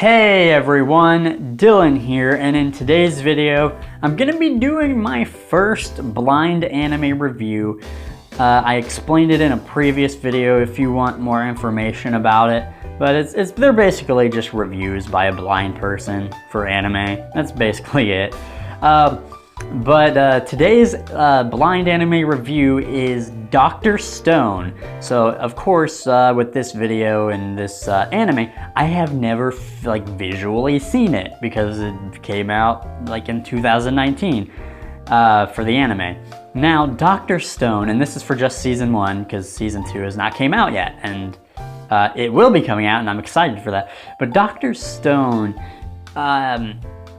Hey everyone, Dylan here, and in today's video, I'm gonna be doing my first blind anime review. I explained it in a previous video if you want more information about it, but they're basically just reviews by a blind person for anime. That's basically it. But today's blind anime review is Dr. Stone. So of course, with this video and this anime, I have never visually seen it because it came out like in 2019 for the anime. Now, Dr. Stone, and this is for just season 1 because season 2 has not came out yet, and it will be coming out, and I'm excited for that. But Dr. Stone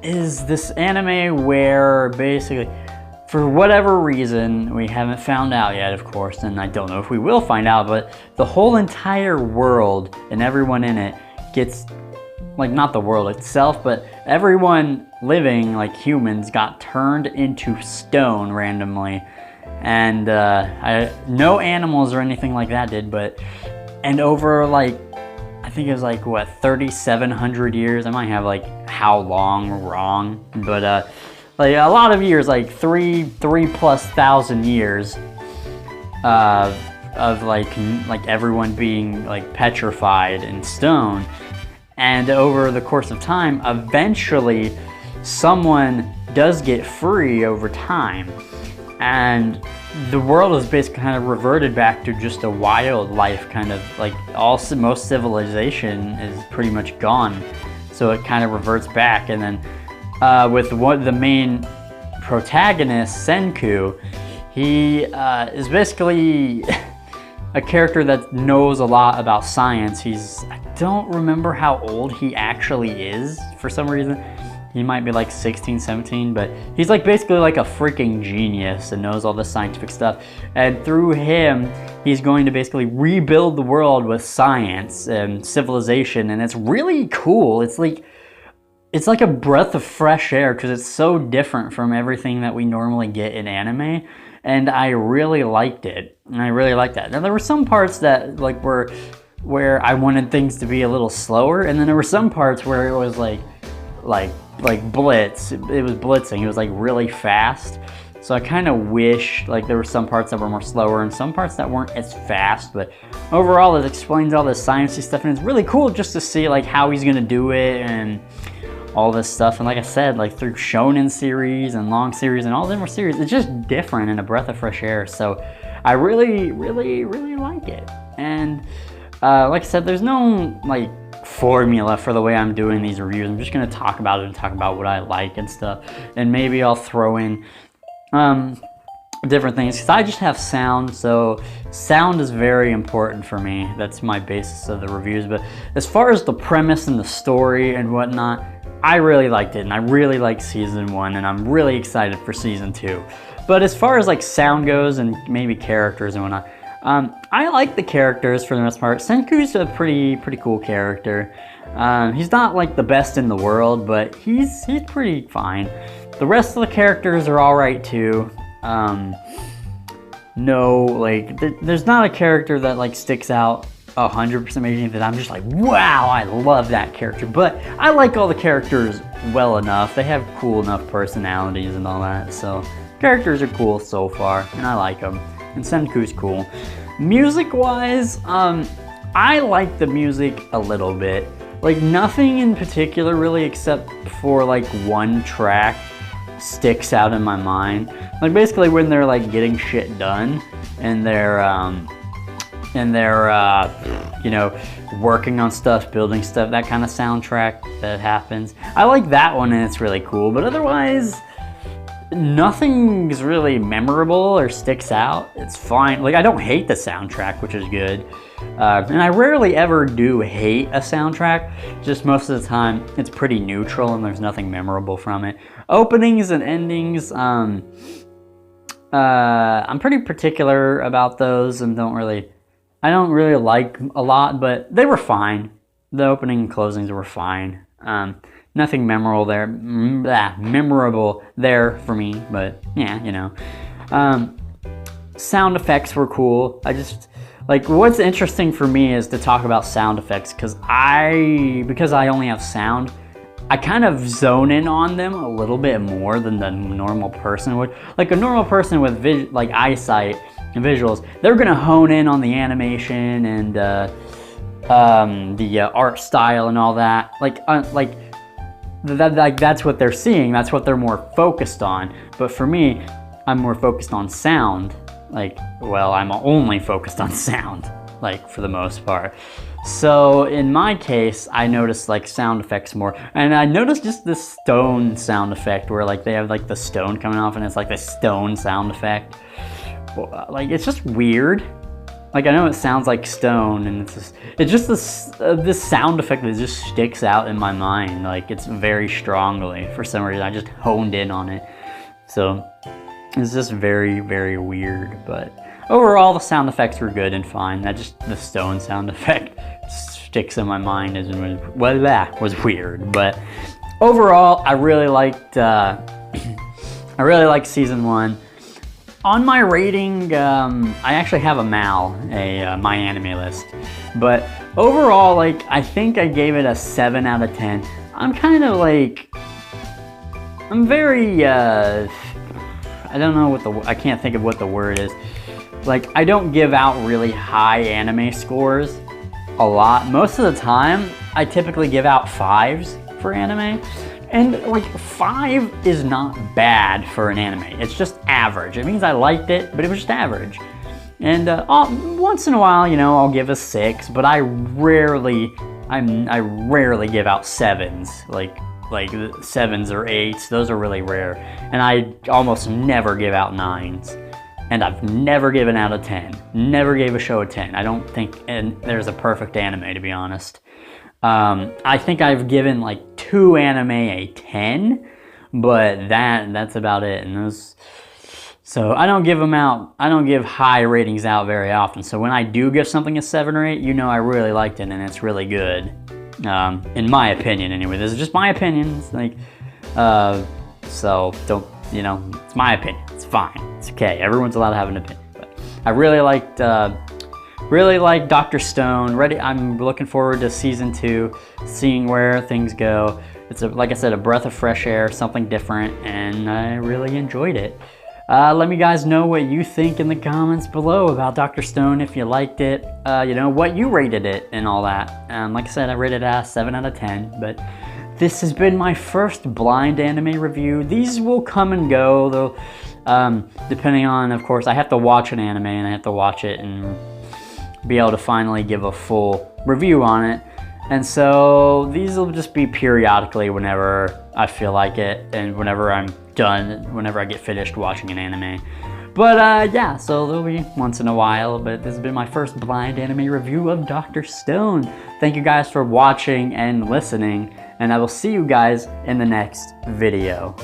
is this anime where basically, for whatever reason, we haven't found out yet, of course, and I don't know if we will find out, but the whole entire world and everyone in it gets, like, not the world itself, but everyone living, like humans, got turned into stone randomly. And no animals or anything like that did, and over, like, I think it was like, what, 3,700 years? I might have like how long wrong, but like a lot of years, like three plus thousand years of like everyone being like petrified in stone. And over the course of time, eventually someone does get free over time, and the world is basically kind of reverted back to just a wildlife kind of, like, most civilization is pretty much gone, so it kind of reverts back. And then with the main protagonist, Senku, he is basically a character that knows a lot about science. I don't remember how old he actually is for some reason. He might be like 16, 17, but he's like basically like a freaking genius and knows all the scientific stuff. And through him, he's going to basically rebuild the world with science and civilization, and it's really cool. It's like a breath of fresh air because it's so different from everything that we normally get in anime, and I really liked it. And I really liked that. Now there were some parts that where I wanted things to be a little slower, and then there were some parts where it was like blitz. It was blitzing. It was like really fast. So I kind of wish like there were some parts that were more slower and some parts that weren't as fast. But overall, it explains all this sciencey stuff, and it's really cool just to see like how he's gonna do it and all this stuff. And like I said, like through shonen series and long series and all the different series, it's just different and a breath of fresh air. So I really, really, really like it. And like I said, there's no like formula for the way I'm doing these reviews. I'm just gonna talk about it and talk about what I like and stuff, and maybe I'll throw in different things because I just have sound, so sound is very important for me. That's my basis of the reviews. But as far as the premise and the story and whatnot, I really liked it, and I really liked season 1, and I'm really excited for season 2. But as far as like sound goes and maybe characters and whatnot, I like the characters for the most part. Senku's a pretty cool character. He's not like the best in the world, but he's pretty fine. The rest of the characters are all right too. No, like there's not a character that like sticks out 100% maybe that I'm just like, wow, I love that character. But I like all the characters well enough. They have cool enough personalities and all that. So characters are cool so far, and I like them. And Senku's cool. Music-wise, I like the music a little bit. Like, nothing in particular really, except for like one track sticks out in my mind. Like basically when they're like getting shit done and they're you know, working on stuff, building stuff, that kind of soundtrack that happens. I like that one, and it's really cool. But otherwise, nothing's really memorable or sticks out. It's fine. Like, I don't hate the soundtrack, which is good. And I rarely ever do hate a soundtrack. Just most of the time, it's pretty neutral and there's nothing memorable from it. Openings and endings, I'm pretty particular about those and I don't really like a lot, but they were fine. The opening and closings were fine. Nothing memorable there for me, but yeah, you know. Sound effects were cool. Like, what's interesting for me is to talk about sound effects, because I only have sound, I kind of zone in on them a little bit more than the normal person would. Like a normal person with like eyesight and visuals, they're gonna hone in on the animation and the art style and all that. Like that's what they're seeing. That's what they're more focused on. But for me, I'm more focused on sound. Like, well, I'm only focused on sound, like, for the most part. So in my case, I noticed like sound effects more, and I noticed just this stone sound effect where like they have like the stone coming off and it's like the stone sound effect. Like, it's just weird. Like, I know it sounds like stone, and it's just this sound effect that just sticks out in my mind. Like, it's very strongly for some reason. I just honed in on it. So it's just very, very weird, but overall the sound effects were good and fine. That just, the stone sound effect sticks in my mind as well, that was weird. But overall, I really liked season 1. On my rating, I actually have a My Anime List, but overall, like, I think I gave it a 7 out of 10. I'm kind of like, I'm very I don't know I can't think of what the word is. Like, I don't give out really high anime scores a lot. Most of the time, I typically give out 5s for anime. And like, 5 is not bad for an anime. It's just average. It means I liked it, but it was just average. And once in a while, you know, I'll give a 6, but I rarely give out 7s. Like 7s or 8s, those are really rare. And I almost never give out 9s. And I've never given out a 10. Never gave a show a 10. I don't think there's a perfect anime, to be honest. I think I've given like 2 anime a 10, but that's about it. And so I don't give high ratings out very often. So when I do give something a 7 or 8, you know I really liked it and it's really good. In my opinion, anyway. This is just my opinion. It's like, so don't, you know, it's my opinion. It's fine. It's okay. Everyone's allowed to have an opinion. But I really liked Dr. Stone. I'm looking forward to season 2, seeing where things go. It's like I said, a breath of fresh air, something different, and I really enjoyed it. Let me guys know what you think in the comments below about Dr. Stone, if you liked it, you know, what you rated it and all that. Like I said, I rated it a 7 out of 10, but this has been my first blind anime review. These will come and go, though, depending on, of course, I have to watch an anime, and I have to watch it and be able to finally give a full review on it. And so these will just be periodically whenever I feel like it, and whenever I'm done, whenever I get finished watching an anime. But yeah, so there'll be once in a while, but this has been my first blind anime review of Dr. Stone. Thank you guys for watching and listening, and I will see you guys in the next video.